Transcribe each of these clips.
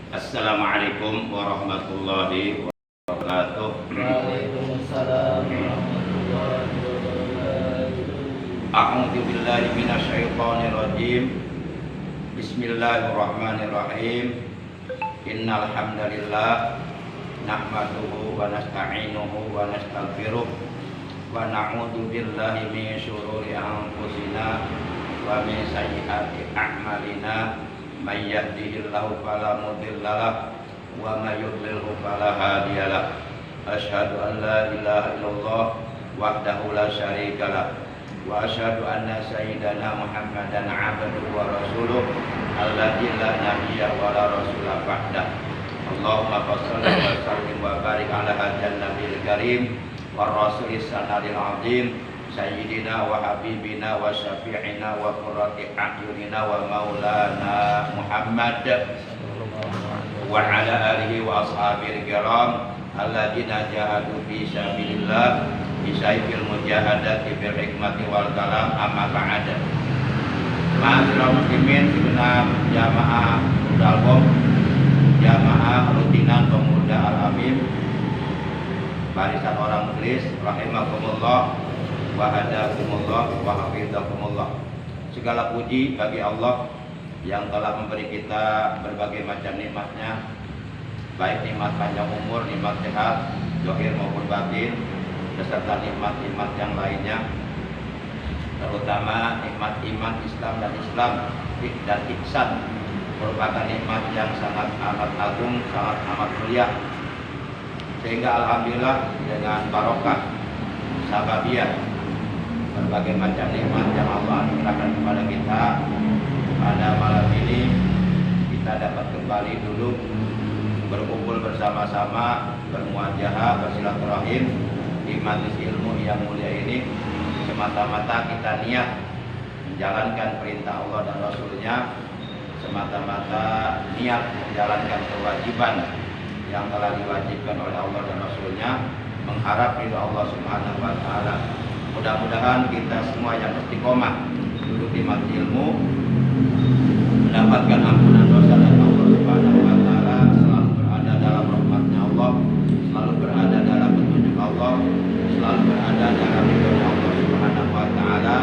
Assalamualaikum warahmatullahi wabarakatuh. Waalaikumsalam warahmatullahi wabarakatuh. A'udzu billahi minasyaitonir rajim. Bismillahirrahmanirrahim. Innal hamdalillah nahmaduhu wa nasta'inuhu wa nastaghfiruh wa na'udzu billahi min syururi anfusina wa min sayyiati a'malina. May yahdihillahu fala mudhillalah wa may yudlilhu fala hadiyalah. Asyhadu an la ilaha illallah wahdahu la syarikalah wa asyhadu anna sayyidana Muhammadan 'abduhu wa rasuluh alladzi la nabiyya wa la rasula ba'dah. Allahumma shalli wa sallim wa barik ala hadzal nabiyil karim war rasulis sanadil azim Sayyidina wa habibina wa syafi'ina wa qurrati a'yunina wa maulana Muhammad wa ala alihi wa ashabil kiram alladzina jahadu fi sabilillah bi sayfil mujahadati bil hikmati wal kalam amma ba'd. Ma'asyiral muslimin segenap jamaah Dalbom, jamaah rutinan pemuda Al-Habib, barisan orang mukhlis rahimakumullah wa hadakumullah wa hafizakumullah. Segala puji bagi Allah yang telah memberi kita berbagai macam nikmatnya, baik nikmat panjang umur, nikmat sehat, zahir maupun batin, beserta nikmat-nikmat yang lainnya, terutama nikmat iman, Islam dan ihsan, merupakan nikmat yang sangat amat agung, sangat amat mulia, sehingga alhamdulillah dengan barokah sababiyah berbagai macam nikmat yang Allah anugerahkan kepada kita, pada malam ini kita dapat kembali duduk berkumpul bersama-sama, bermuajahah, bersilaturahim di majelis ilmu yang mulia ini, semata-mata kita niat menjalankan perintah Allah dan Rasulnya, semata-mata niat menjalankan kewajiban yang telah diwajibkan oleh Allah dan Rasulnya, mengharap ridha Allah Subhanahu wa Ta'ala. Mudah-mudahan kita semua yang istiqomah duduk di majelis ilmu mendapatkan ampunan dosa dari Allah Subhanahu wa Ta'ala, selalu berada dalam rahmatnya Allah, selalu berada dalam petunjuk Allah, selalu berada dalam ridhonya Allah Subhanahu wa Ta'ala,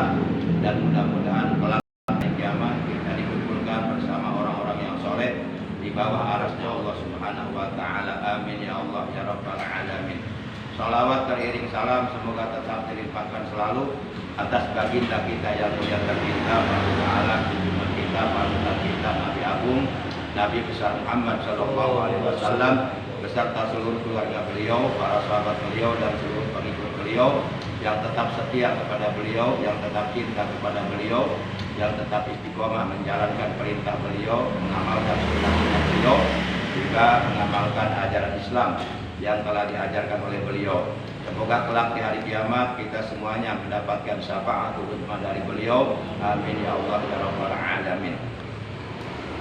dan mudah-mudahan kelak hari kiamat kita dikumpulkan bersama orang-orang yang soleh di bawah arasnya Allah Subhanahu wa Ta'ala. Amin ya Allah ya Rabbal alamin. Salawat teriring salam semoga tetap dilimpahkan selalu atas baginda kita yang mulia tercinta, Ta'ala junjungan kita, panutan kita, Nabi Agung, Nabi besar Muhammad Sallallahu Alaihi Wasallam, beserta seluruh keluarga beliau, para sahabat beliau dan seluruh pengikut beliau yang tetap setia kepada beliau, yang tetap cinta kepada beliau, yang tetap istiqomah menjalankan perintah beliau, mengamalkan sunnah beliau, juga mengamalkan ajaran Islam yang telah diajarkan oleh beliau. Semoga kelak di hari kiamat kita semuanya mendapatkan syafaat utama dari beliau. Amin ya Allah ya Rabbal alamin.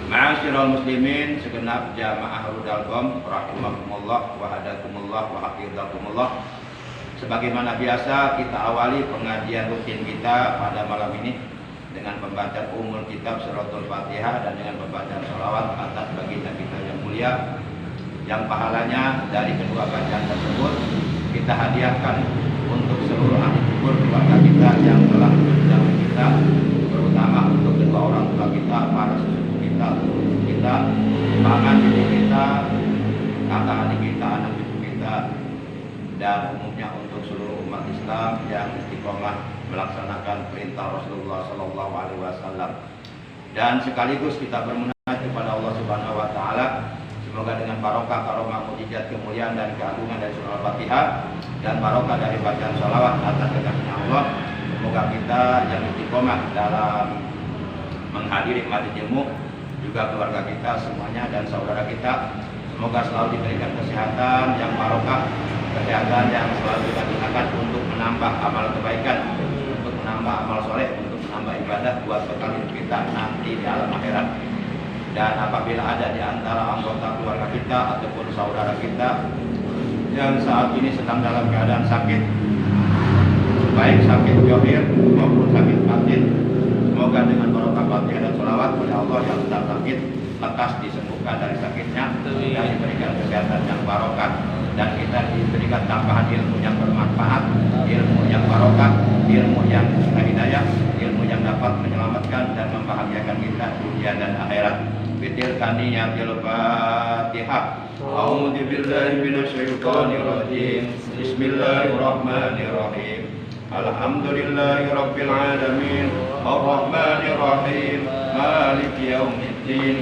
Ma'asyiral muslimin, segenap jamaah Rudalbom rahimakumullah wa hadakumullah wa hafizakumullah. Sebagaimana biasa kita awali pengajian rutin kita pada malam ini dengan pembacaan umul kitab suratul Fatihah dan dengan pembacaan sholawat atas baginda kita yang mulia, yang pahalanya dari kedua bacaan tersebut kita hadiahkan untuk seluruh ahli kubur keluarga kita yang telah bersama kita, terutama untuk kedua orang tua kita, para sesepuh kita, paman ibu kita, kakak adik kita, anak cucu kita, dan umumnya untuk seluruh umat Islam yang istiqomah melaksanakan perintah Rasulullah Sallallahu Alaihi Wasallam. Dan sekaligus kita bermunajat kepada Allah Subhanahu Wa Taala. Semoga dengan barokah karomah mujizat kemuliaan dan keagungan dari surah Al-Fatihah dan barokah dari bacaan sholawat atas kekasihnya Allah, semoga kita yang istiqomah dalam menghadiri majelis ilmu, juga keluarga kita semuanya dan saudara kita, semoga selalu diberikan kesehatan yang barokah, kesehatan yang selalu kita gunakan untuk menambah amal kebaikan, untuk menambah amal soleh, untuk menambah ibadah buat bekal hidup kita nanti di alam akhirat. Dan apabila ada di antara anggota keluarga kita ataupun saudara kita yang saat ini sedang dalam keadaan sakit, baik sakit zahir maupun sakit batin, semoga dengan barokah Fatihah dan sholawat oleh Allah yang sedang sakit lekas disembuhkan dari sakitnya dan diberikan kesehatan yang barokah, dan kita diberikan tambahan ilmu yang bermanfaat, ilmu yang barokah, ilmu yang hidayah, ilmu yang dapat menyelamatkan dan membahagiakan kita dunia dan akhirat. Bitilka niyatil Fatihah. A'udzu billahi minasyaitonir rajim. Bismillahirrahmanirrahim. Alhamdulillahi rabbil alamin. Arrahmanir rahim. Maliki yaumiddin.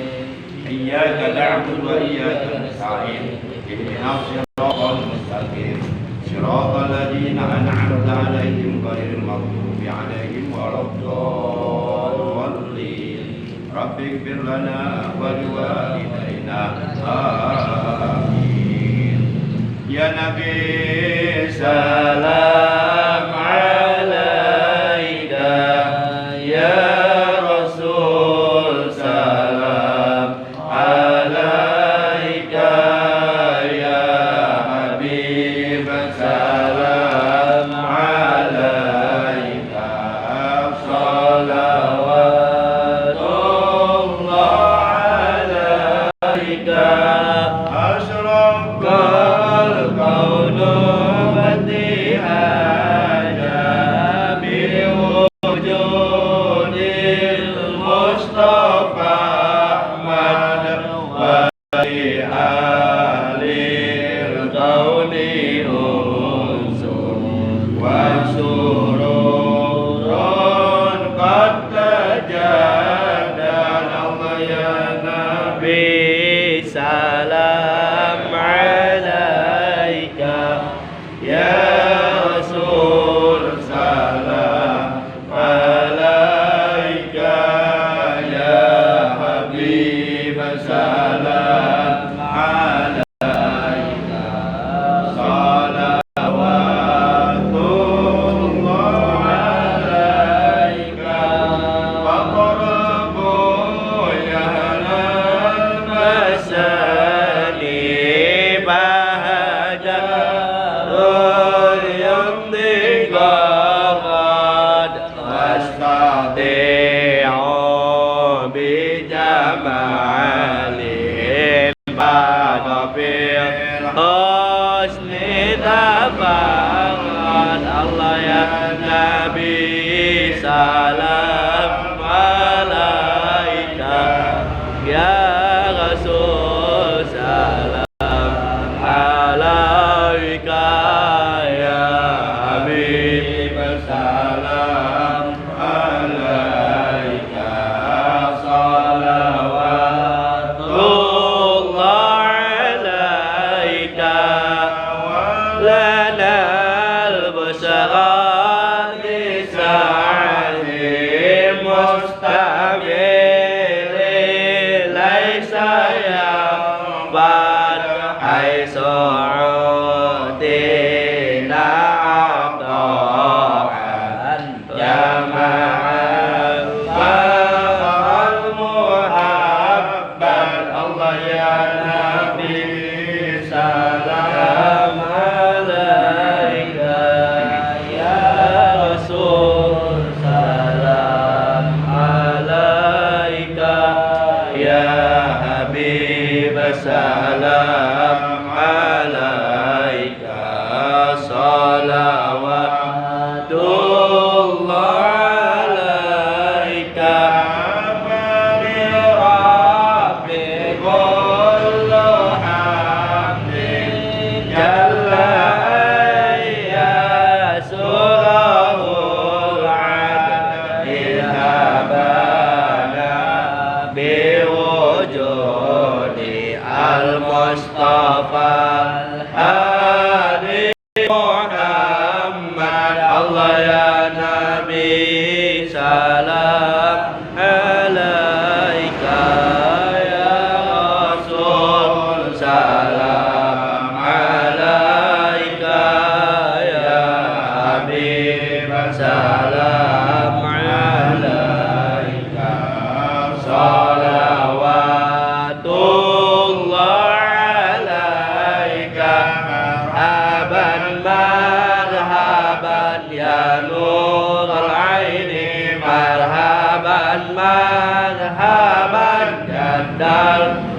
Iyyaka na'budu wa iyyaka nasta'in. Ihdinas siratal mustaqim. Siratal ladzina an'amta 'alaihim ghairil maghdubi 'alaihim waladdallin. Rabbighfir lana wa liwalidayna. Amin. Ya Nabi salam alaika, ya Rasul salam alaika, ya Habib salam alaika.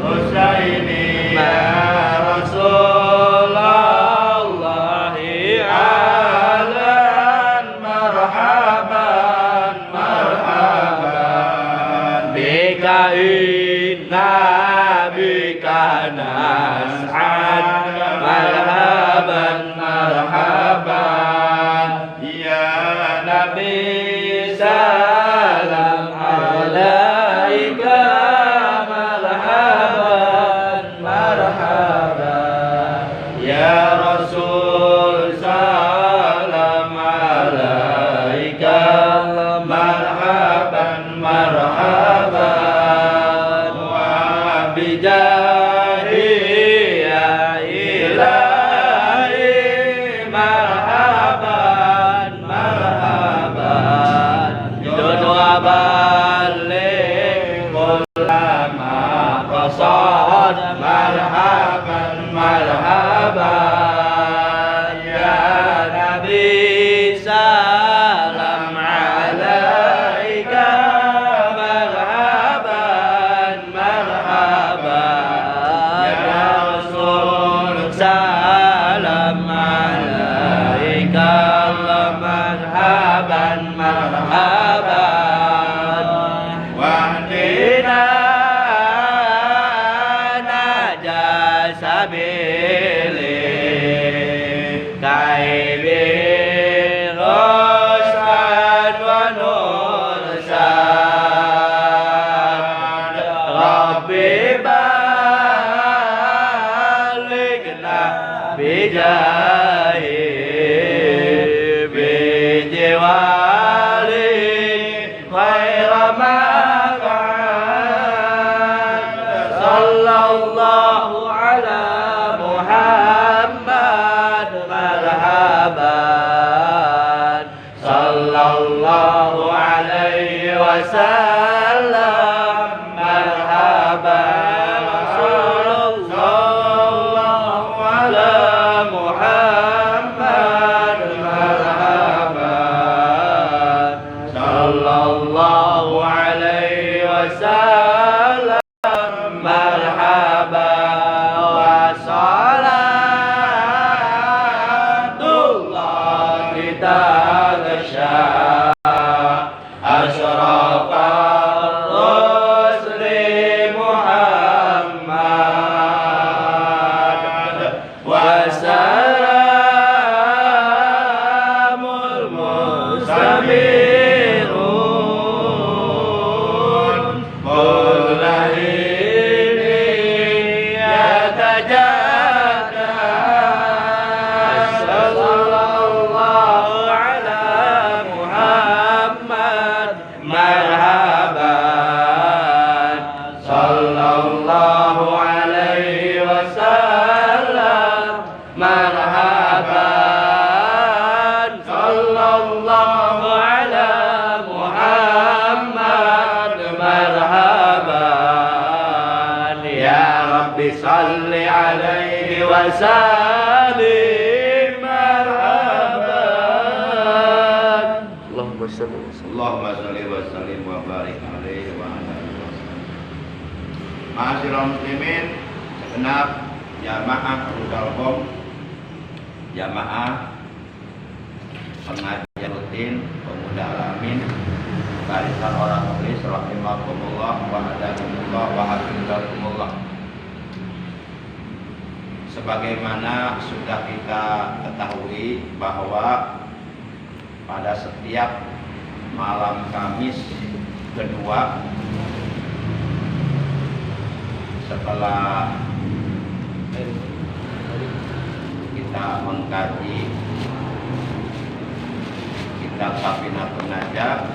Husaini ya Rasulullah ahlan marhaban marhaban bika inna bika nas'ad marhaban marhaban ya Nabi salam alaika marhaban marhaban ya Rasul salam alaika marhaban marhaban wa bijahi ya ilahi marhaban marhaban dunia balik ulama qasad marhaban marhaban ya Nabi salam alaika marhaban marhaban ya Rasul salam alaika marhaban marhaban wahdina najah sabili kaibi rusad wa nursad Rabbi balikna bijahi bijiwali khaira makan sallallahu ala Muhammad marhaban sallallahu alaihi wasallam marhaban sallallahu ala Muhammad marhaban sallallahu alaihi wasallam marhaban wa salatullah kita tasya asyrafal rusli Muhammad wa salamul mustamirun mulahini yatajadda sallallahu ala Muhammad marhaban sallallahu alaihi wasallam marhaban sallallahu ala Muhammad marhaban ya Rabbi salli alaihi wasallim marhaban Allahumma salli wa sallim wa barik alaihi wa ala alihi wasallam. Ma'asyiral muslimin segenap jamaah Rudalkom, jamaah pengajian rutin pemuda alamin barisan orang tulis rahimakumullah wa hadakumullah wa hafizakumullah. Sebagaimana sudah kita ketahui bahwa pada setiap malam Kamis kedua setelah kita mengkaji kitab Safinatun Najah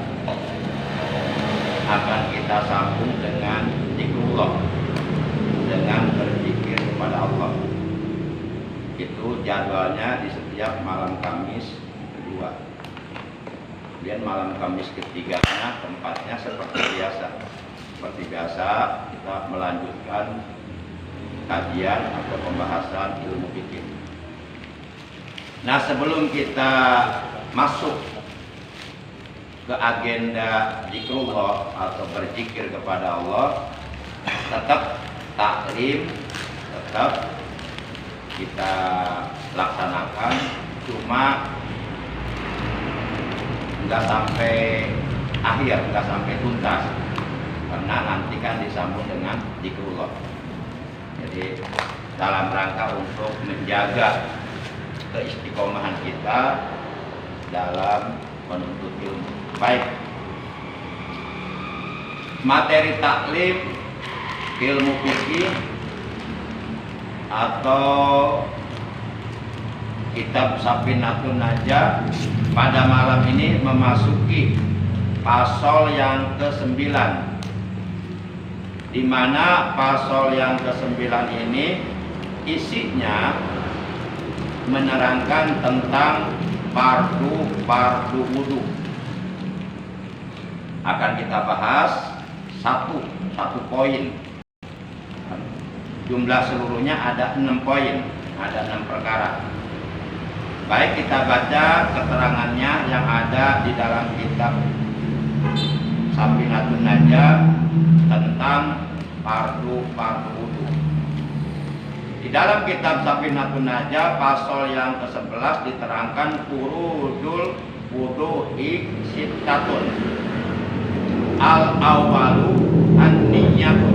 akan kita sambung dengan zikrullah, dengan berzikir kepada Allah. Itu jadwalnya di setiap malam Kamis kedua. Kemudian malam Kamis ketiganya tempatnya seperti biasa. Seperti biasa kita melanjutkan kajian atau pembahasan ilmu fikih. Nah, sebelum kita masuk ke agenda zikrullah atau berzikir kepada Allah, tetap tak taklim tetap kita laksanakan, cuma nggak sampai akhir, nggak sampai tuntas, karena nanti kan disambung dengan zikrullah. Jadi dalam rangka untuk menjaga keistiqomahan kita dalam menuntut ilmu. Baik, materi taklim ilmu fikih atau kitab Safinatun Najah pada malam ini memasuki pasal yang ke-9, di mana pasal yang ke-9 ini isinya menerangkan tentang fardu wudu. Akan kita bahas satu poin. Jumlah seluruhnya ada 6 poin, ada 6 perkara. Baik, kita baca keterangannya yang ada di dalam kitab Safinatun Najah tentang fardu wudu. Di dalam kitab Safinatun Najah pasal yang ke-11 diterangkan furudul wudu'i sittatun. Al-awwalu an-niyatu,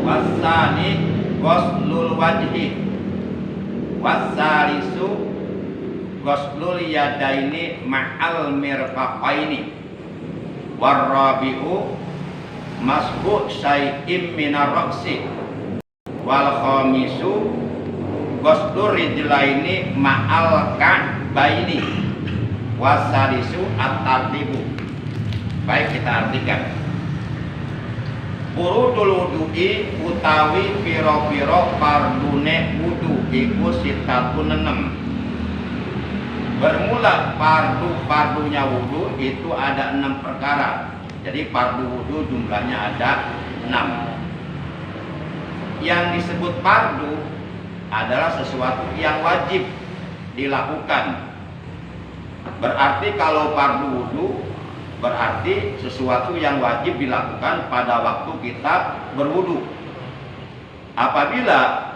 was-tsani ghuslul wajhi, was-salisu ghuslul yadaini ma'al mirfaqaini, war-rabi'u masbu syai'im minar ra'si, wal khamisu ghuslur rijlaini ma'al ka'baini, was-salisu at-tartibu. Baik, kita artikan. Furudul wudu'i utawi piro-piro fardune wudu iku sittatun 6. Bermula fardunya wudu itu ada 6 perkara. Jadi fardu wudu jumlahnya ada 6. Yang disebut fardu adalah sesuatu yang wajib dilakukan. Berarti kalau fardu wudu berarti sesuatu yang wajib dilakukan pada waktu kita berwudu. Apabila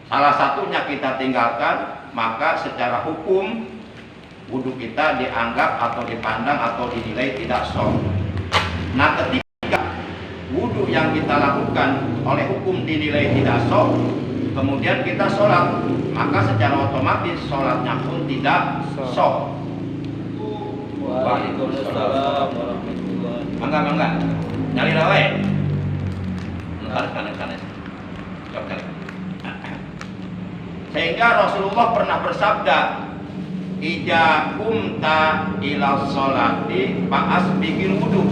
salah satunya kita tinggalkan, maka secara hukum wudu kita dianggap atau dipandang atau dinilai tidak sah. Nah, ketika wudu yang kita lakukan oleh hukum dinilai tidak sah, kemudian kita sholat, maka secara otomatis sholatnya pun tidak sah. Waalaikumsalam warahmatullahi. Mangga nyali lawe kanan sehingga Rasulullah pernah bersabda, ija kumta ila sholati fa'as bikin wudu.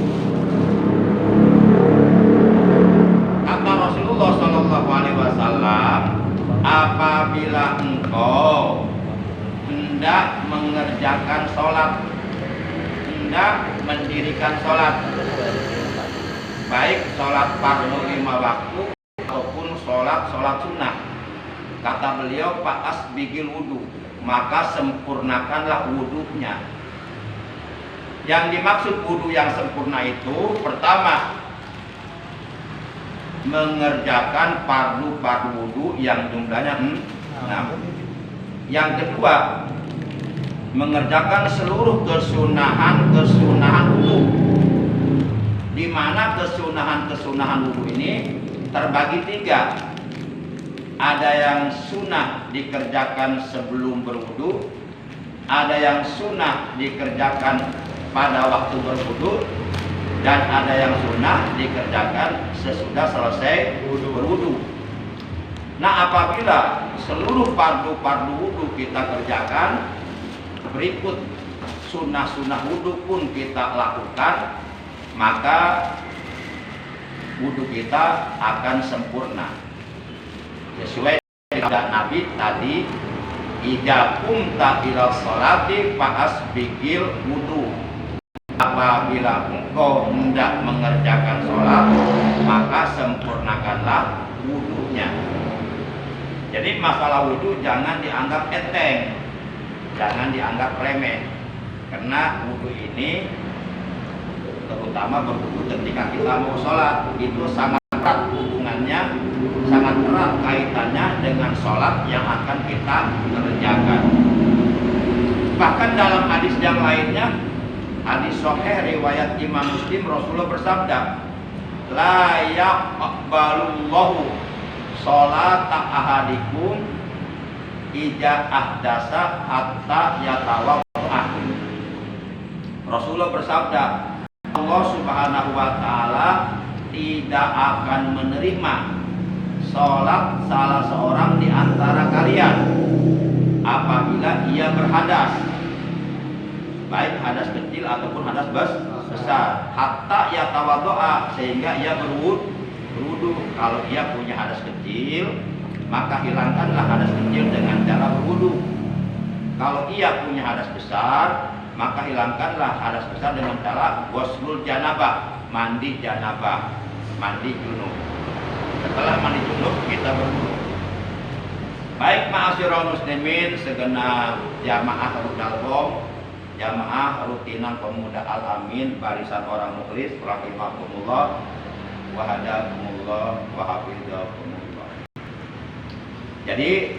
Kata Rasulullah Shallallahu Alaihi Wasallam, apabila engkau hendak mengerjakan sholat, mendirikan sholat, baik sholat fardu 5 waktu ataupun sholat sunnah, kata beliau fa'as bigil wudu, maka sempurnakanlah wudunya. Yang dimaksud wudu yang sempurna itu, pertama, mengerjakan fardu wudu yang jumlahnya 6. Yang kedua, mengerjakan seluruh kesunahan wudu, di mana kesunahan wudu ini terbagi 3. Ada yang sunnah dikerjakan sebelum berwudu, ada yang sunnah dikerjakan pada waktu berwudu, dan ada yang sunnah dikerjakan sesudah selesai berwudu. Nah, apabila seluruh fardu wudu kita kerjakan, berikut sunnah wudu pun kita lakukan, maka wudu kita akan sempurna sesuai dengan Nabi tadi, idza qumta ila sholati fa'asbiqil wudu. Apabila engkau hendak mengerjakan sholat, maka sempurnakanlah wudunya. Jadi masalah wudu jangan dianggap enteng, jangan dianggap remeh, karena wudu ini terutama berwudu ketika kita mau sholat itu sangat berat. sholat yang akan kita kerjakan. Bahkan dalam hadis yang lainnya, hadis sahih riwayat Imam Muslim, Rasulullah bersabda, la yaqbalullahu sholata ahadikum ija ahdasa hatta yatawadda. Rasulullah bersabda, Allah Subhanahu wa taala tidak akan menerima sholat salah seorang di antara kalian apabila ia berhadas, baik hadas kecil ataupun hadas besar, hatta yatawaddoa, sehingga ia berwudu. Kalau ia punya hadas kecil, maka hilangkanlah hadas kecil dengan cara berwudu. Kalau ia punya hadas besar, maka hilangkanlah hadas besar dengan cara ghuslul janabah, mandi janabah, mandi junub. Setelah mandi junub kita berwudu. Baik ma'asyiral muslimin, segenap jamaah Rudal Qom, jamaah rutinan pemuda Al-Amin, barisan orang mukhlis, rahimakumullah wa hadakumullah wa hafizakumullah. Jadi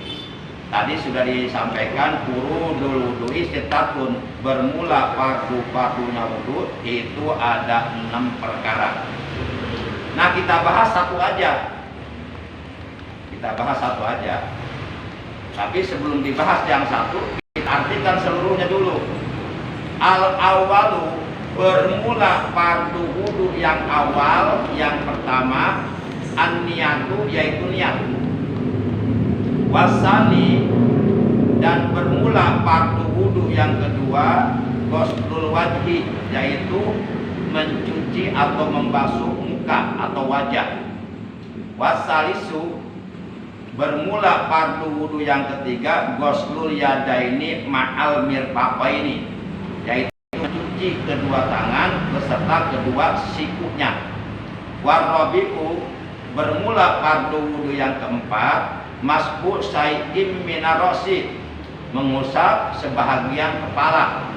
tadi sudah disampaikan furudul wudu'i sitatun, bermula fardu-fardunya wudu itu ada 6 perkara. Nah, kita bahas satu aja. Tapi sebelum dibahas yang satu, kita artikan seluruhnya dulu. Al-awalu, bermula fardu wudu yang awal, yang pertama an-niyatu, yaitu niat. Wasani, dan bermula fardu wudu yang kedua ghuslul wajhi, yaitu mencuci atau membasuh muka atau wajah. Wasalisu, bermula fardu wudu yang ketiga ghuslul yadaini ma'al mirfaqaini, yaitu mencuci kedua tangan beserta kedua sikunya. Warabi'u, bermula fardu wudu yang keempat masbu syai'im minarrosi, mengusap sebahagian kepala.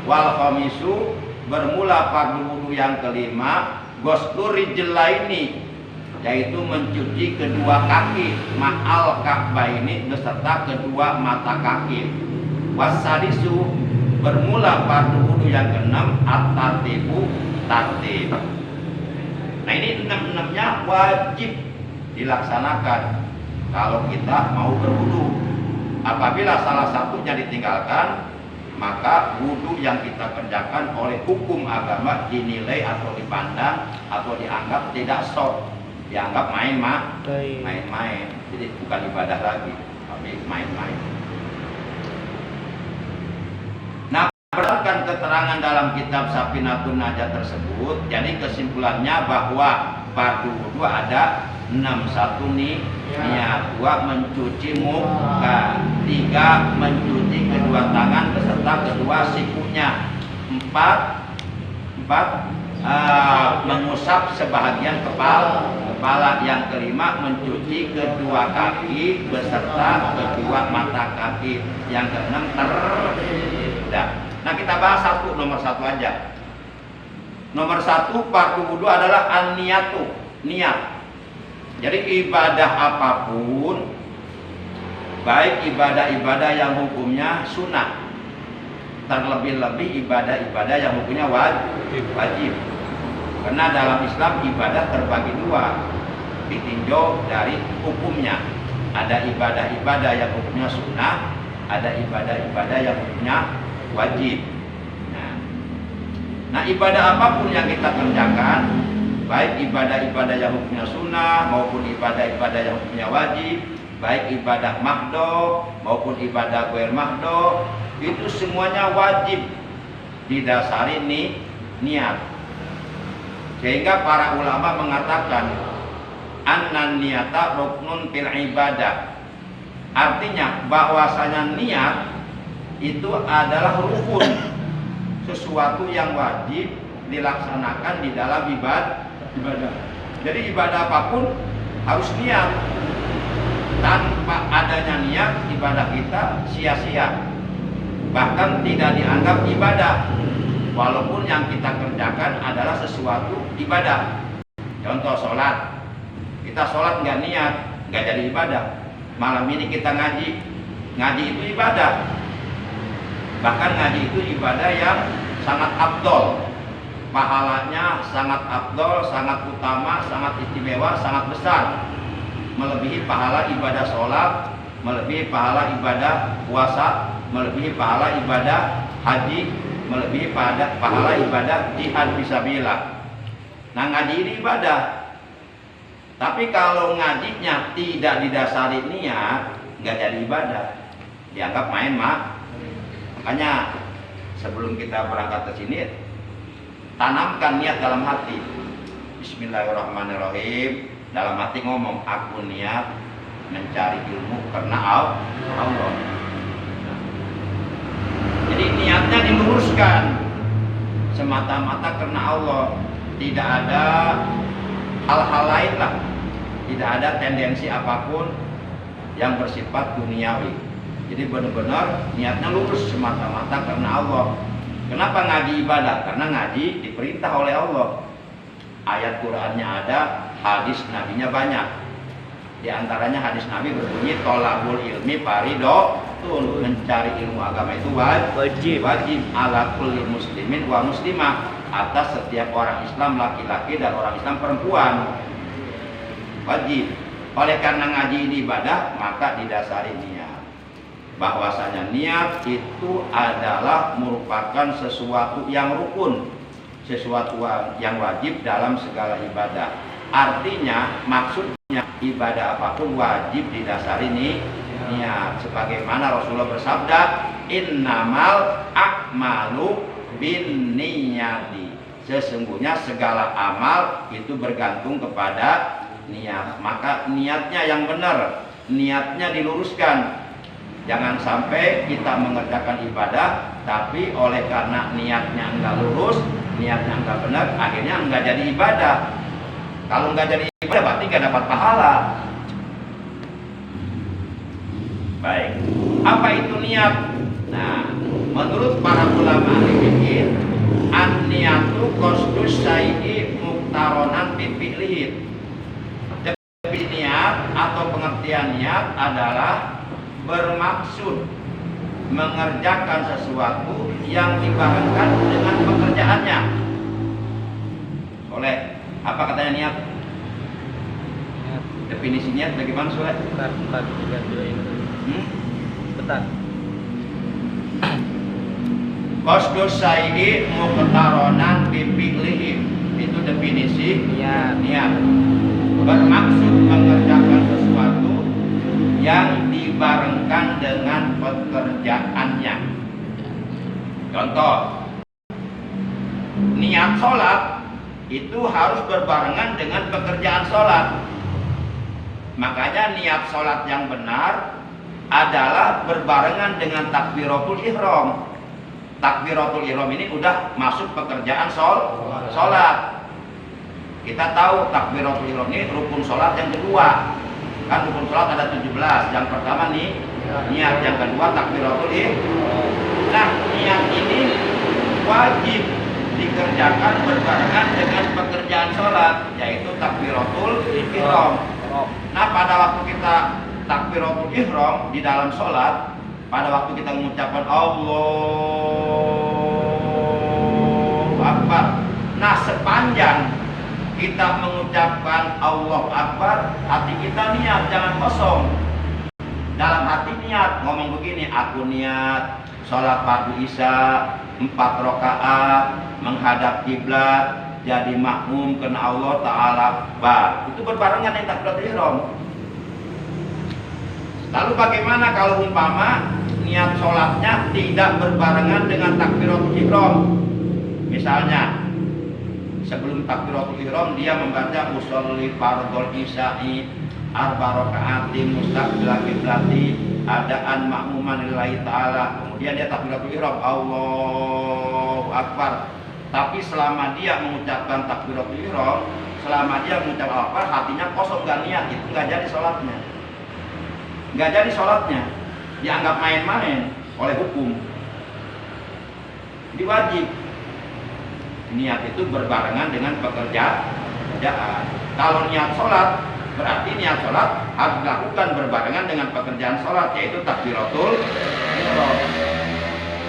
Wal khamisu, bermula fardu wudu yang kelima ghuslur rijlaini, yaitu mencuci kedua kaki ma'al ka'baini, beserta kedua mata kaki. Wasadisu, bermula fardu wudu yang keenam at-tartibu, tartib. Nah, ini 6-6-nya wajib dilaksanakan kalau kita mau berwudu. Apabila salah satunya ditinggalkan, maka wudu yang kita kerjakan oleh hukum agama dinilai atau dipandang atau dianggap tidak sah, dianggap main-main. Jadi bukan ibadah lagi, tapi main-main. Nah, berdasarkan keterangan dalam kitab Safinatun Najah tersebut, jadi kesimpulannya bahwa fardu wudu ada 6. 1 nih niat, 2 mencuci muka, 3 mencuci kedua tangan beserta kedua sikunya, 4 mengusap sebahagian kepala, yang kelima mencuci kedua kaki beserta kedua mata kaki, yang keenam Nah, kita bahas nomor satu aja. Nomor 1 fardu wudu adalah an-niyatu, niat. Jadi ibadah apapun, baik ibadah-ibadah yang hukumnya sunnah, terlebih-lebih ibadah-ibadah yang hukumnya wajib. Karena dalam Islam ibadah terbagi 2, ditinjau dari hukumnya. Ada ibadah-ibadah yang hukumnya sunnah, ada ibadah-ibadah yang hukumnya wajib. Nah, ibadah apapun yang kita kerjakan, baik ibadah-ibadah yang hukumnya sunnah maupun ibadah-ibadah yang hukumnya wajib, baik ibadah mahdoh maupun ibadah ghair mahdoh, itu semuanya wajib didasari niat. Sehingga para ulama mengatakan annan niyata ruknun fil ibadah. Artinya bahwasanya niat itu adalah rukun, sesuatu yang wajib dilaksanakan di dalam ibadah. Jadi ibadah apapun harus niat. Tanpa adanya niat, ibadah kita sia-sia, bahkan tidak dianggap ibadah, walaupun yang kita kerjakan adalah sesuatu ibadah. Contoh sholat, kita sholat nggak niat, nggak jadi ibadah. malam ini kita ngaji. Ngaji itu ibadah. Bahkan ngaji itu ibadah yang sangat afdol. Pahalanya sangat afdol, sangat utama, sangat istimewa, sangat besar. Melebihi pahala ibadah sholat, melebihi pahala ibadah puasa, melebihi pahala ibadah haji, melebihi pahala ibadah jihad fisabilillah. Nah, ngaji ini ibadah. Tapi kalau ngajinya tidak didasari niat, nggak jadi ibadah, dianggap main mak. Makanya sebelum kita berangkat ke sini, tanamkan niat dalam hati. Bismillahirrahmanirrahim. Dalam hati ngomong, aku niat mencari ilmu karena Allah. Jadi niatnya diluruskan semata-mata karena Allah. Tidak ada hal-hal lain lah. Tidak ada tendensi apapun yang bersifat duniawi. Jadi benar-benar niatnya lurus semata-mata karena Allah. Kenapa ngaji ibadah? Karena ngaji diperintah oleh Allah. Ayat Qur'annya ada, hadis nabinya banyak. Di antaranya hadis nabi berbunyi tolabul ilmi faridatun, mencari ilmu agama itu wajib ala kulli muslimin wa muslimah, atas setiap orang Islam laki-laki dan orang Islam perempuan. Wajib. Oleh karena ngaji ini ibadah, maka didasari niat. Bahwasanya niat itu adalah merupakan sesuatu yang rukun, sesuatu yang wajib dalam segala ibadah. Artinya maksudnya ibadah apapun wajib didasari niat. Sebagaimana Rasulullah bersabda, innamal a'malu binniyati. Sesungguhnya segala amal itu bergantung kepada niat. Maka niatnya yang benar, niatnya diluruskan. Jangan sampai kita mengerjakan ibadah, tapi oleh karena niatnya enggak lurus, niatnya enggak benar, akhirnya enggak jadi ibadah. Kalau enggak jadi ibadah, berarti enggak dapat pahala. Baik, apa itu niat? Nah, menurut para ulama ahli fikih, an-niyatu qasdus syai'i muqtaronan bi fi'lihi. Niat atau pengertian niat adalah bermaksud mengerjakan sesuatu yang dibarengkan dengan pekerjaannya. Soleh, apa katanya niat? Definisi niat bagaimana, Soleh? Bentar. Qasdus syai'i muqtaronan bi fi'lihi. Itu definisi niat. Bermaksud mengerjakan sesuatu yang dibarengkan dengan pekerjaannya. Contoh, niat sholat itu harus berbarengan dengan pekerjaan sholat. Makanya niat sholat yang benar adalah berbarengan dengan takbiratul ihram. Takbiratul ihram ini udah masuk pekerjaan sholat. Kita tahu takbiratul ihram ini rukun sholat yang kedua. Kan rukun sholat ada 17. Yang pertama nih niat, yang kedua takbiratul ihram. Nah, niat ini wajib dikerjakan berbarengan dengan pekerjaan sholat, yaitu takbiratul ihram. Nah, pada waktu kita takbiratul ihram di dalam sholat, pada waktu kita mengucapkan Allahu Akbar, nah sepanjang kita mengucapkan Allahu Akbar, hati kita niat, jangan kosong. Dalam hati niat, ngomong begini, aku niat sholat fardu isya 4 rakaat menghadap kiblat, jadi makmum karena Allah Ta'ala Akbar. Itu berbarengan dengan takbiratul ihram. Lalu bagaimana kalau umpama niat sholatnya tidak berbarengan dengan takbiratul ihram? Misalnya sebelum takbiratul ihram dia membaca usolli fardhul isya'i arba raka'atin mustaqbilal qiblati adaan makmuman lillahi ta'ala. Kemudian dia takbiratul ihram Allahu Akbar. Tapi selama dia mengucapkan takbiratul ihram, selama dia mengucapkan Akbar, hatinya kosong, gak niat, itu gak jadi sholatnya. Gak jadi sholatnya, dianggap main-main oleh hukum. Jadi wajib niat itu berbarengan dengan pekerjaan. Kalau niat sholat Berarti niat sholat harus dilakukan berbarengan dengan pekerjaan sholat, yaitu takbiratul ihram.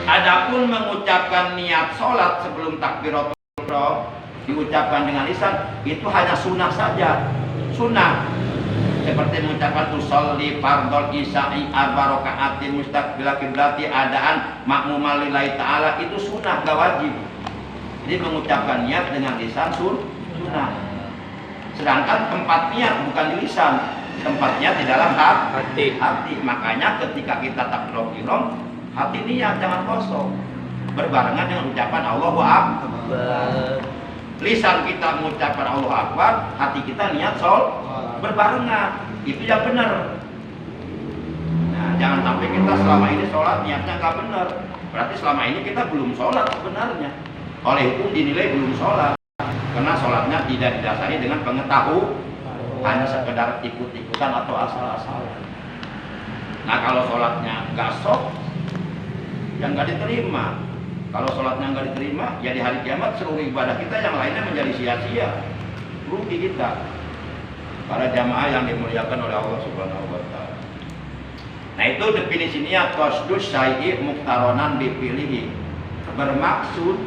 Adapun mengucapkan niat sholat sebelum takbiratul ihram diucapkan dengan lisan, itu hanya sunnah saja. Sunnah seperti mengucapkan usolli fardhol isya'i arba raka'atin mustaqbil qiblati adaan makmuman lillahi ta'ala, itu sunnah, gak wajib. Jadi mengucapkan niat dengan lisan sunnah. Sedangkan tempat niat bukan di lisan, tempatnya di dalam hati. Makanya ketika kita takbiratul ihram, hati niat, jangan kosong. Berbarengan dengan ucapan Allahu Akbar. Lisan kita mengucapkan Allahu Akbar, hati kita niat berbarengan. Itu yang benar. Nah, jangan sampai kita selama ini sholat niatnya nggak benar. Berarti selama ini kita belum sholat sebenarnya. Oleh itu dinilai belum sholat. Karena sholatnya tidak didasari dengan pengetahuan, hanya sekedar ikut-ikutan atau asal-asalan. Nah, kalau sholatnya nggak sah, yang nggak diterima. Kalau sholatnya nggak diterima, ya di hari kiamat seluruh ibadah kita yang lainnya menjadi sia-sia, rugi kita. Para jamaah yang dimuliakan oleh Allah Subhanahu wa Ta'ala. Nah, itu definisi niat, qasdus syai'i muqtaronan bipilihi, bermaksud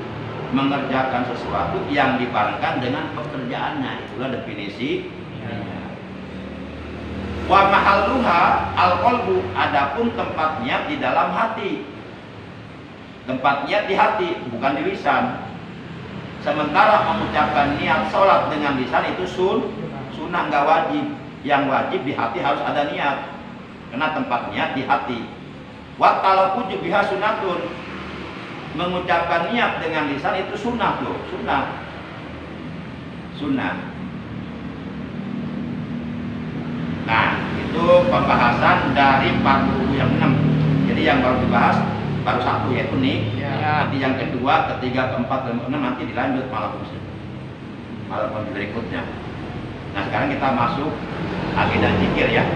mengerjakan sesuatu yang dibarengkan dengan pekerjaannya. Itulah definisi niat. Wa mahalluha al-qalbu, adapun tempatnya di dalam hati. Tempatnya di hati, bukan di lisan. Sementara mengucapkan niat sholat dengan lisan itu sunnah, nggak wajib. Yang wajib di hati harus ada niat, karena tempatnya di hati. Wa talaffuzu biha sunnatun, mengucapkan niat dengan lisan itu sunnah loh, sunnah. Nah, itu pembahasan dari 40 yang 6. Jadi yang baru dibahas baru satu, yaitu nih. Nanti yang kedua, ketiga, keempat, dan keenam nanti dilanjut malam berikutnya. Nah, sekarang kita masuk akidah zikir ya.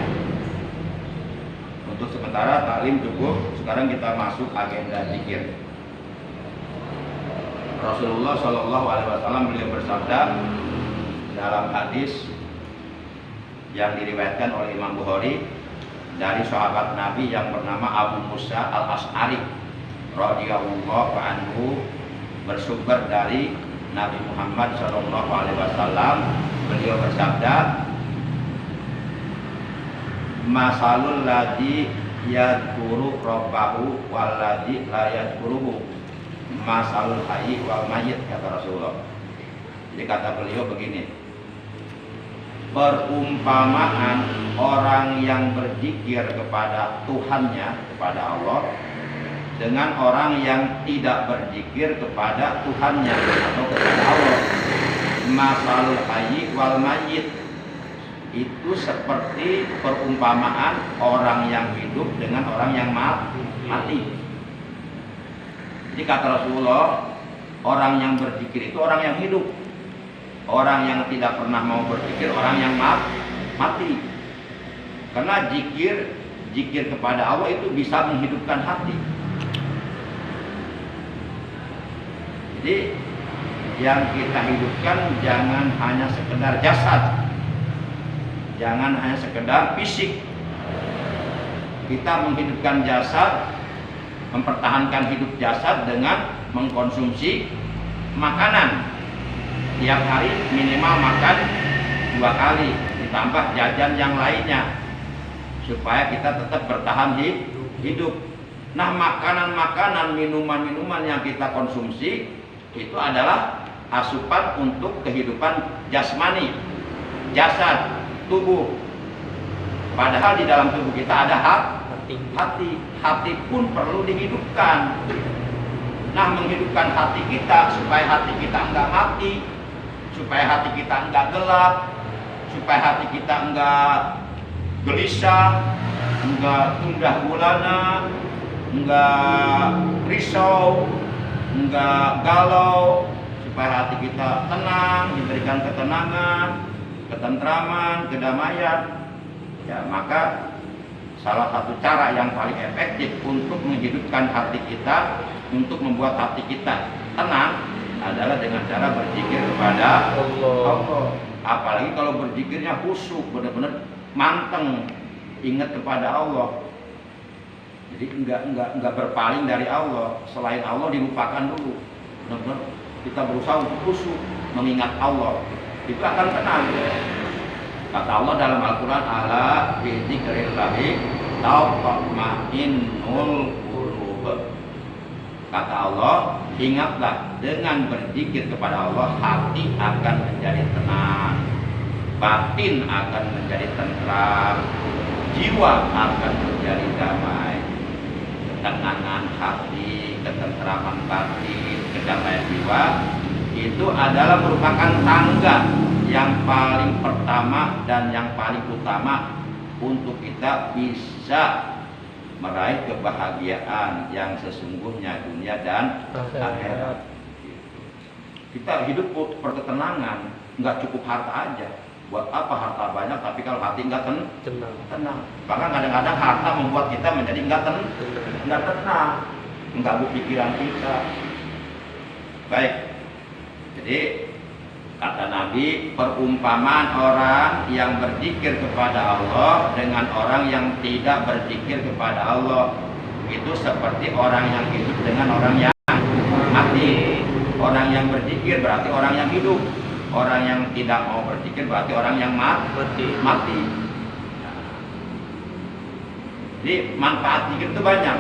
Untuk sementara taklim cukup. Sekarang kita masuk agenda zikir. Rasulullah Shallallahu Alaihi Wasallam beliau bersabda dalam hadis yang diriwayatkan oleh Imam Bukhari dari sahabat Nabi yang bernama Abu Musa al-Ash'ari radhiyallahu anhu, bersumber dari Nabi Muhammad Shallallahu Alaihi Wasallam. Beliau bersabda, masalul ladzi yadhkuru rabbahu wal ladzi la yadhkuruhu masalul hayy wal mayyit, kata Rasulullah. Jadi kata beliau begini, perumpamaan orang yang berzikir kepada Tuhannya, kepada Allah, dengan orang yang tidak berzikir kepada Tuhannya atau kepada Allah. Masalul hayy wal mayyit, itu seperti perumpamaan orang yang hidup dengan orang yang mati. Jadi kata Rasulullah, orang yang berzikir itu orang yang hidup. Orang yang tidak pernah mau berzikir orang yang mati. Karena zikir kepada Allah itu bisa menghidupkan hati. Jadi yang kita hidupkan jangan hanya sekedar jasad, jangan hanya sekedar fisik. Kita menghidupkan jasad, mempertahankan hidup jasad dengan mengkonsumsi makanan. Tiap hari minimal makan 2 kali, ditambah jajan yang lainnya, supaya kita tetap bertahan hidup. Nah, makanan-makanan, minuman-minuman yang kita konsumsi itu ati asupan untuk kehidupan jasmani, jasad, tubuh. Padahal di dalam tubuh kita ada hati pun perlu dihidupkan. Nah, menghidupkan hati kita supaya hati kita enggak mati, supaya hati kita enggak gelap, supaya hati kita enggak gelisah, enggak gundah gulana, enggak risau, enggak galau, supaya hati kita tenang, diberikan ketenangan, ketentraman, kedamaian. Ya, maka salah satu cara yang paling efektif untuk menghidupkan hati kita, untuk membuat hati kita tenang, adalah dengan cara berzikir kepada Allah. Apalagi kalau berzikirnya khusyuk, benar-benar manteng, ingat kepada Allah. Jadi enggak berpaling dari Allah. Selain Allah dilupakan dulu. Benar-benar kita berusaha untuk khusyuk mengingat Allah. Itu akan tenang. Kata Allah dalam Al-Quran, ala bi dzikrillahi tatma'innul qulub. Kata Allah, ingatlah dengan berzikir kepada Allah, hati akan menjadi tenang, batin akan menjadi tentram, jiwa akan menjadi damai. Ketenangan hati, ketentraman batin, kedamaian jiwa itu adalah merupakan tangga yang paling pertama dan yang paling utama untuk kita bisa meraih kebahagiaan yang sesungguhnya dunia dan akhirat. Kita hidup perketenangan, nggak cukup harta aja. Buat apa harta banyak tapi kalau hati nggak tenang. Bahkan kadang-kadang harta membuat kita menjadi nggak tenang, mengganggu pikiran kita. Baik, jadi kata Nabi, perumpamaan orang yang berzikir kepada Allah dengan orang yang tidak berzikir kepada Allah itu seperti orang yang hidup dengan orang yang mati. Orang yang berzikir berarti orang yang hidup. Orang yang tidak mau berzikir berarti orang yang mati. Jadi manfaat zikir itu banyak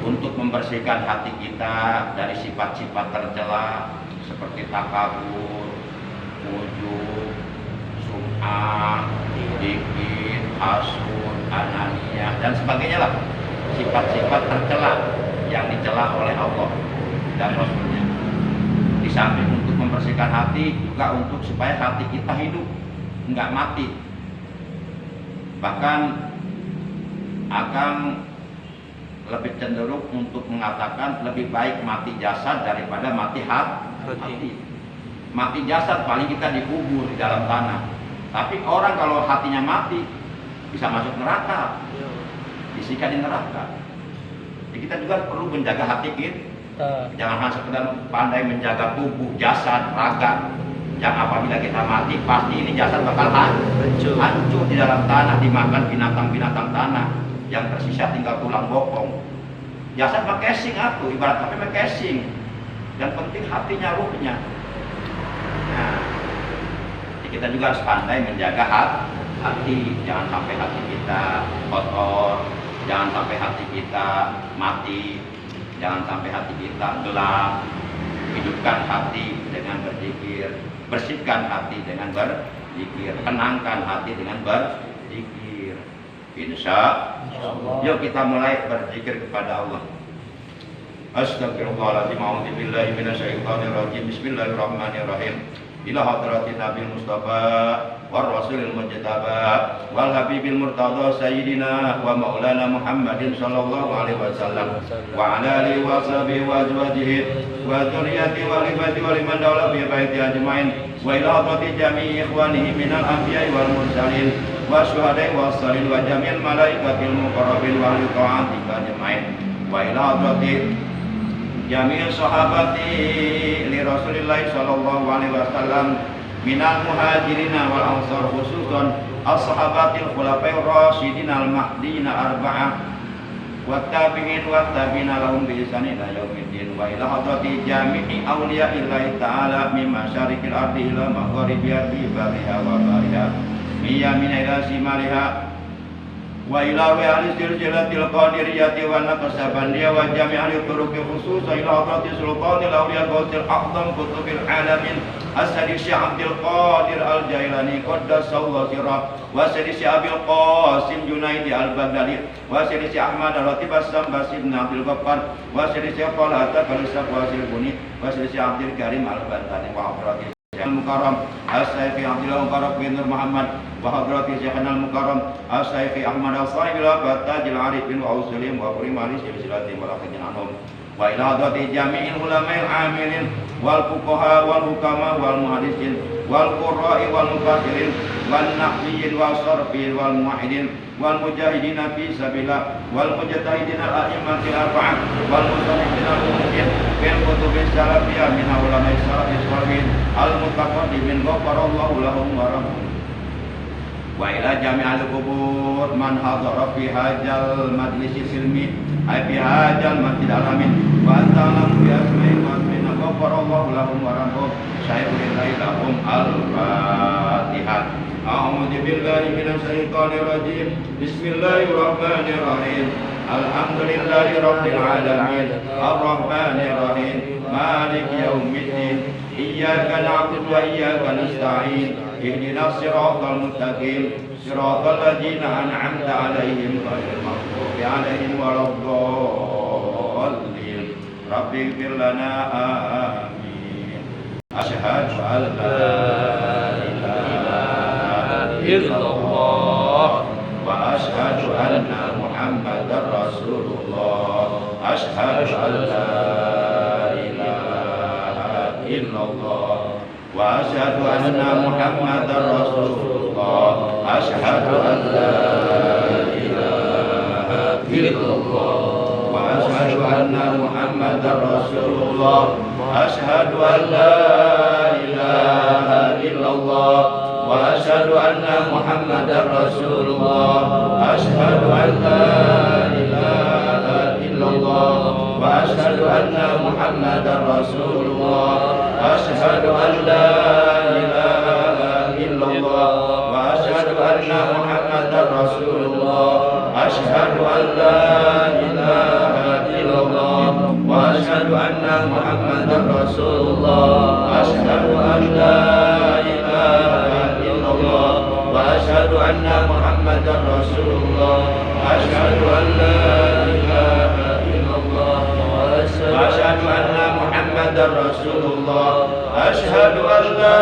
untuk membersihkan hati kita dari sifat-sifat tercela seperti takabur, ujub, sum'ah, dikit, hasud, ananiyah dan sebagainya lah. Sifat-sifat tercela yang dicela oleh Allah dan Rasulnya. Di samping untuk membersihkan hati, juga untuk supaya hati kita hidup, enggak mati. Bahkan akan lebih cenderung untuk mengatakan lebih baik mati jasad daripada mati hati. Mati jasad paling kita dikubur di dalam tanah. Tapi orang kalau hatinya mati bisa masuk neraka, disikat di neraka. Jadi kita juga perlu menjaga hati kita. Jangan hanya sekedar pandai menjaga tubuh, jasad, raga. Yang apabila kita mati pasti ini jasad bakal hancur di dalam tanah, dimakan binatang-binatang tanah. Yang tersisa tinggal tulang bokong. Jasad mah casing atuh, ibarat HP mah casing. Yang penting hatinya, ruhnya. Nah, kita juga harus pandai menjaga hati. Jangan sampai hati kita kotor, jangan sampai hati kita mati, jangan sampai hati kita gelap. Hidupkan hati dengan berzikir, bersihkan hati dengan berzikir, tenangkan hati dengan berzikir. Insya Allah. Yuk kita mulai berzikir kepada Allah. Astagfirullahaladzim, a'udzubillahi minasyaitonirrajim. Bismillahirrahmanirrahim. Ila hadratin Nabi Mustafa war Rasulil Mujtaba wal Habibil Murtada Sayyidina wa Maulana Muhammadin sallallahu alaihi wasallam wa ala alihi wa sahbihi wa azwajihi wa dzurriyyati wa libati wa liman dawla bi baiti ajmain wa ila hadrati jami'i ikhwanihi minal anbiya'i wal mursalin wa syuhada'i wa salin wa jami'il malaikatil muqarrabin wa li ta'atika ajmain wa ila hadrati jami'il sahabati li Rasulillah sallallahu alaihi wasallam minal muhajirina wal ansar khususan as-sahabatil khulafair rasyidin al-mahdiyyin arba'ah wat tabi'in wat tabi'ina lahum bi ihsan ila yaumiddin wa ila hadrati jami'i awliya'illahi ta'ala min masyariqil ardi ila magharibiha bi bariha wa bariha min yamina ila shimaliha wa ila wa'alis silsilatil qadiriyati wa naqsabandiya wa jami'al turuqi khususan ila hadrati sultanil awliya qausil a'zam kutubil alamin as-sadi Syekh Abdul Qadir Al-Jailani qaddasallahu sirrah wa sadi Syekh Abil Qasim Junaidi Al-Baghdadi wa sadi Syekh Ahmad Al-Latif As-Sambasi bin Abdul Ghaffar wa sadi Syekh Talata Kalisab Wasil Buni wa sadi Syekh Abdul Karim Al-Bantani wa hadrati Al-Mukarram As-Sayfi Abdullah Mukarram bin Nur Muhammad wa hadrati Syekhana Al-Mukarram As-Sayfi Ahmad Al-Sahib Al-Batajil Arifin wa Usulim wa Kurimali Silsilatim wa Lakajin Anum wa ila hadrati jami'il ulama'il amilin wal fuqaha wal hukama wal muhadisin wal qurra'i wal mufassirin wal nahwiyin wal sarfin wal muwahhidin wal mujahidin fi sabilillah wal mujtahidin al-a'immatil arba'ah wal musannifin al-ummin bil kutubi salafiyah min ulama'i salafis salihin al-mutaqaddimin ghafarallahu lahum warahmahum. Wa ila jami'al qubur man hadara fi hadzal majlis silmi ay fi hadzal masjid alamin wa ta'lam bi asma'i wa asmina ghafarallahu lahum warahmahum. Syaikhul lahum al-fatihah. A'udzu billahi minasy syaithanir rajim. Bismillahirrahmanirrahim. Alhamdulillahi rabbil alamin. Arrahmanir rahim. Maliki yaumiddin. Iyyaka na'budu wa iyyaka nasta'in. Ihdinas siratal mustaqim. Siratal ladzina an'amta 'alaihim ghairil maghdubi 'alaihim waladdallin. Rabbighfir lana amin. Asyhadu an la ilaha illallah wa asyhadu anna Muhammadar Rasulullah. Asyhadu an la ilaha illallah wa asyhadu anna Muhammadar Rasulullah. Asyhadu an la ilaha illallah wa asyhadu anna Muhammadar Rasulullah. Asyhadu an la ilaha illallah wa asyhadu anna Muhammadar Rasulullah. Asyhadu an la ilaha illallah wa asyhadu anna Muhammadar Rasulullah. Asyhadu an la ilaha illallah wa asyhadu anna Muhammadar Rasulullah. Asyhadu an la ilaha illallah wa asyhadu anna Muhammadar Rasulullah. Asyhadu an la ilaha illallah wa asyhadu anna Muhammadar Rasulullah. Asyhadu an la ilaha illallah wa asyhadu anna Muhammadar Rasulullah. Asyhadu an la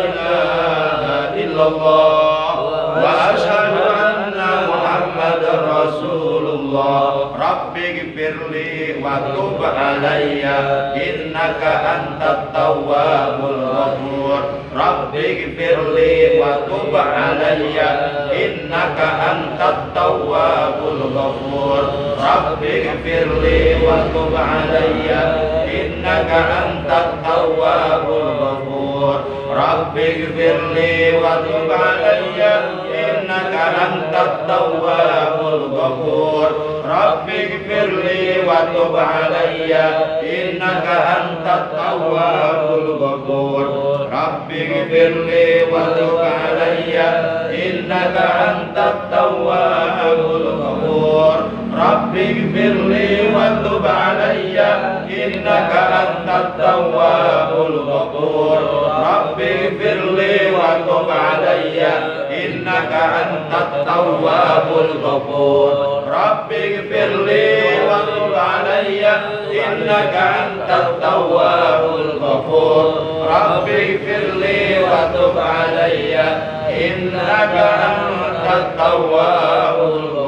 ilaha illallah wa asyhadu anna Muhammadar Rasulullah. Rabbighfirli wa tub alayya innaka antat tawwabul ghafur. Rabbighfirli wa tub alayya innaka antat tawwabul ghafur. Rabbighfirli wa tub alayya innaka antat tawwabul ghafur. Rabbighfirli wa tub alayya innaka antat tawwabul ghafur. Rabbighfirli wa tub alayya innaka antat tawwabul ghafur. Rabbighfirli wa tub alayya innaka antat tawwabul ghafur. Rabbighfirli wa tub alayya innaka antat tawwabul ghafur. Rabbighfirli wa tub alayya innaka antat tawwabul ghafur. Rabbighfirli wa tub alayya innaka antat tawwabul ghafur. Rabbighfirli wa tub alayya innaka antat tawwabul ghafur.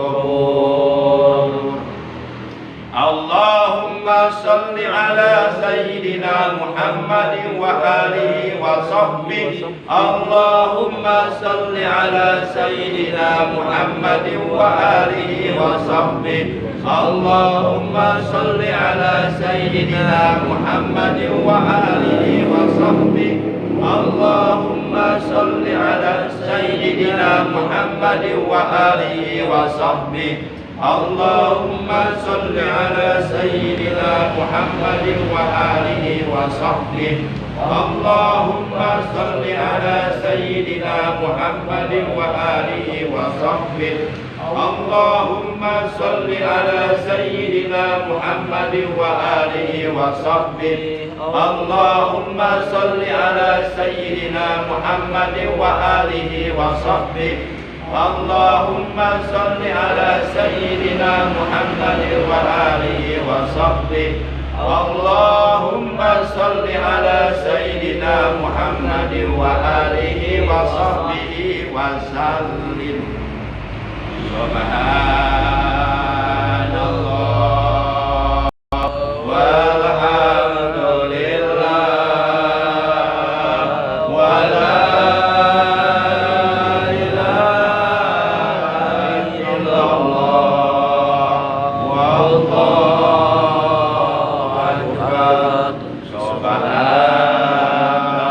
Allahumma salli ala sayyidina Muhammadin wa alihi wa sahbihi. Allahumma salli ala sayyidina Muhammadin wa alihi wa sahbihi. Allahumma salli ala sayyidina Muhammadin wa alihi wa sahbihi. Allahumma salli ala sayyidina Muhammadin wa alihi wa sahbihi. Allahumma salli ala sayyidina Muhammadin wa alihi wa sahbihi. Allahumma salli ala sayyidina Muhammadin wa alihi wa sahbihi. Allahumma salli ala sayyidina Muhammadin wa alihi wa sahbihi. Allahumma salli ala sayyidina Muhammadin wa alihi wa sahbihi. Allahumma salli ala sayyidina Muhammadin wa alihi wa sahbihi. Allahumma salli ala sayyidina Muhammadin wa alihi wa sahbihi wa sallim. Subhanallah walhamdulillah wa la Subhanallah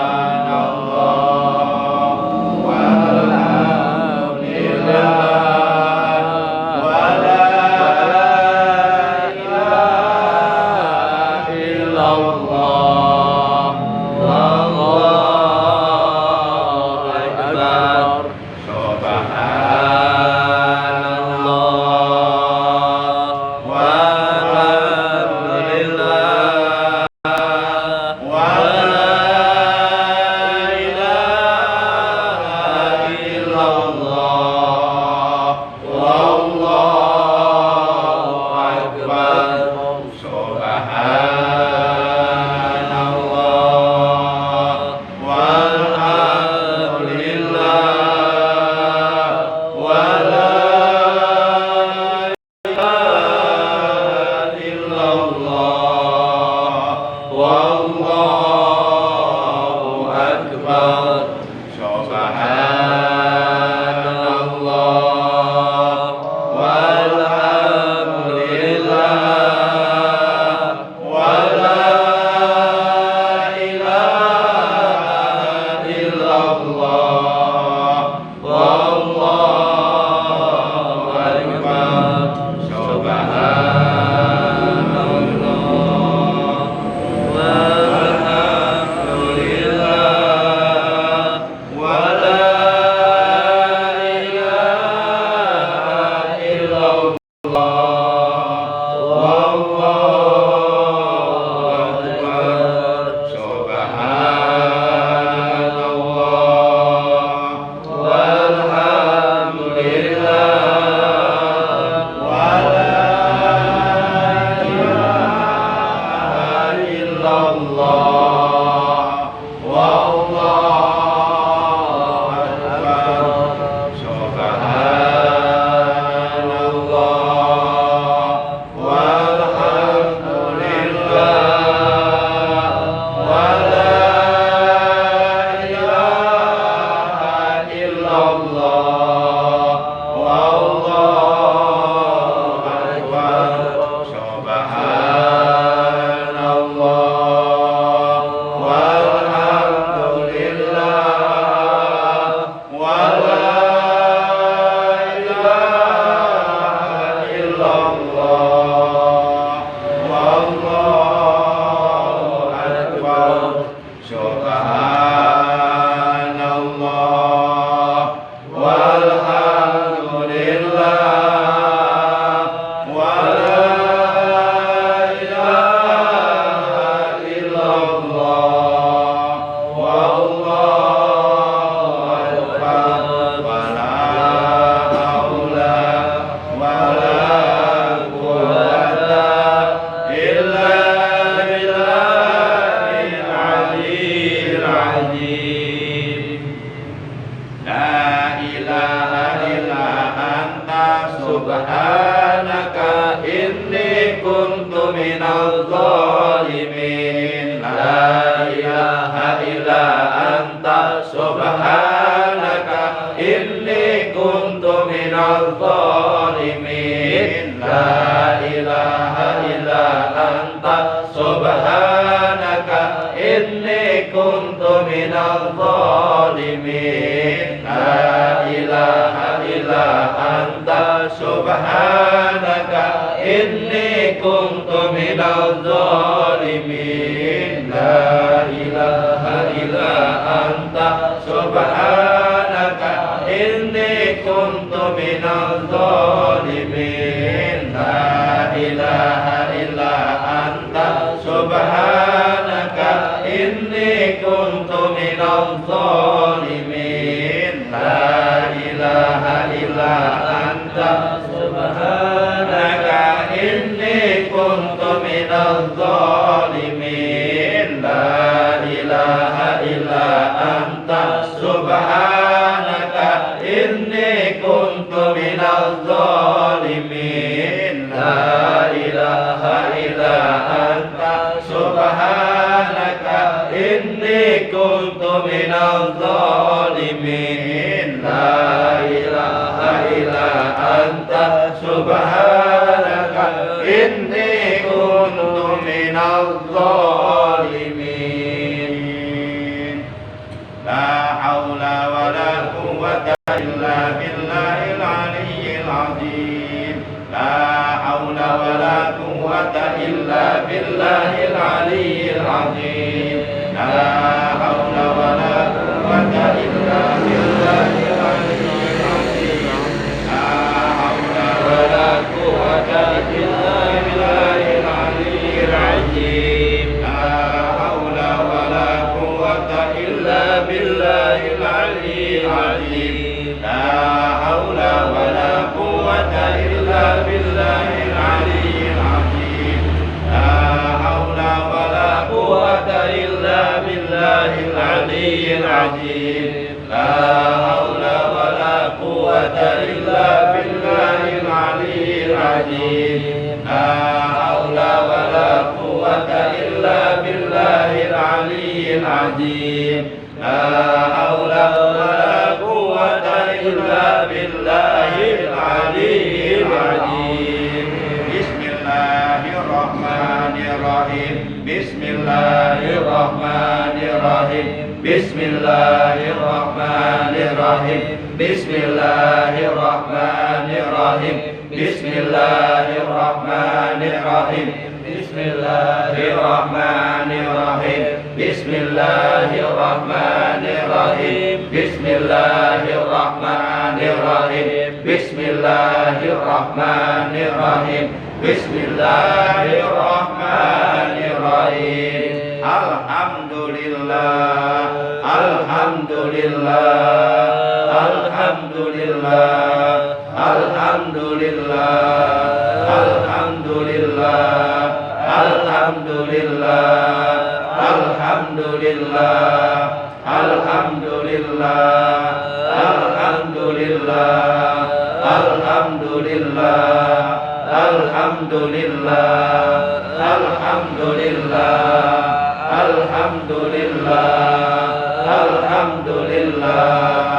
Alhamdulillah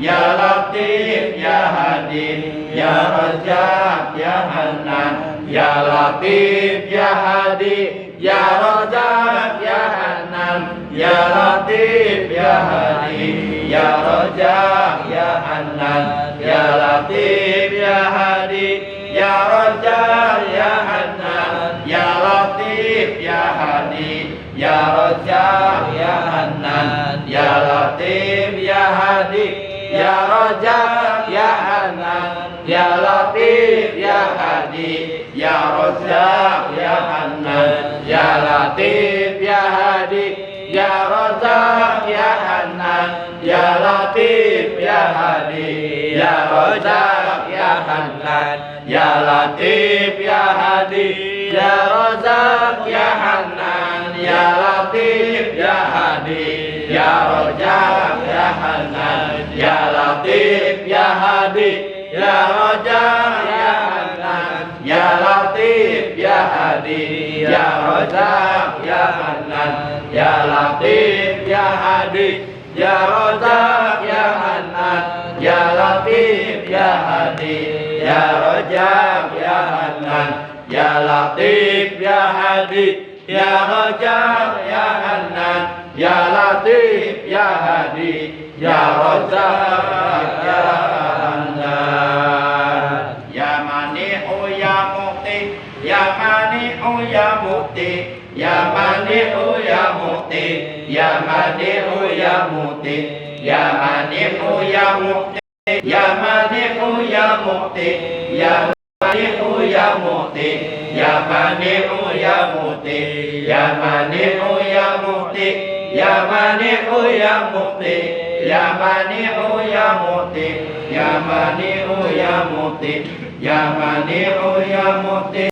Ya Latif ya Hadi Ya Razzaq ya Hanan Ya Latif ya Hadi Ya Razzaq ya Hanan Ya Latif ya Hadi Ya Razzaq ya Hanan Ya Latif ya Hadi Ya Razzaq ya Hanan Ya Latif ya Hadi Ya Razzaq ya Hanan Ya Latif ya Hadi Ya Razzaq ya Hanan Ya Latif ya Hadi Ya Razzaq ya Hanan Ya Latif ya Hadi Ya Razzaq ya Hanan Ya Latif ya Hadi Ya Razzaq ya Hanan Ya Latif ya Hadi Ya Razzaq ya Hanan Ya Latif ya Hadi Ya Razzaq ya Hanan Ya Latif ya Hadi Ya Razzaq ya Hanan Ya Latif ya Hadi Ya Razzaq ya Hanan Ya Latif ya Hadi Ya Razzaq ya Hanan Ya Latif ya Hadi Ya Razzaq ya Hanan Ya Latif ya Hadi Ya Razzaq ya Hanan Ya Latif ya Hadi Ya Razzaq ya Hanan Ya Mani'u ya Muqti Ya Mani'u ya Muqti Ya Mani'u ya Muqti Ya Mani'u ya Muqti Ya Mani'u ya Muqti Ya Mani'u ya Muqti Ya Mani'u ya Muqti Ya Mani'u ya Muqti Ya Mani'u ya Muqti Ya Mani'u ya Muqti Ya Mani'u ya Muqti Ya Mani'u ya Muqti Ya Mani'u ya Muqti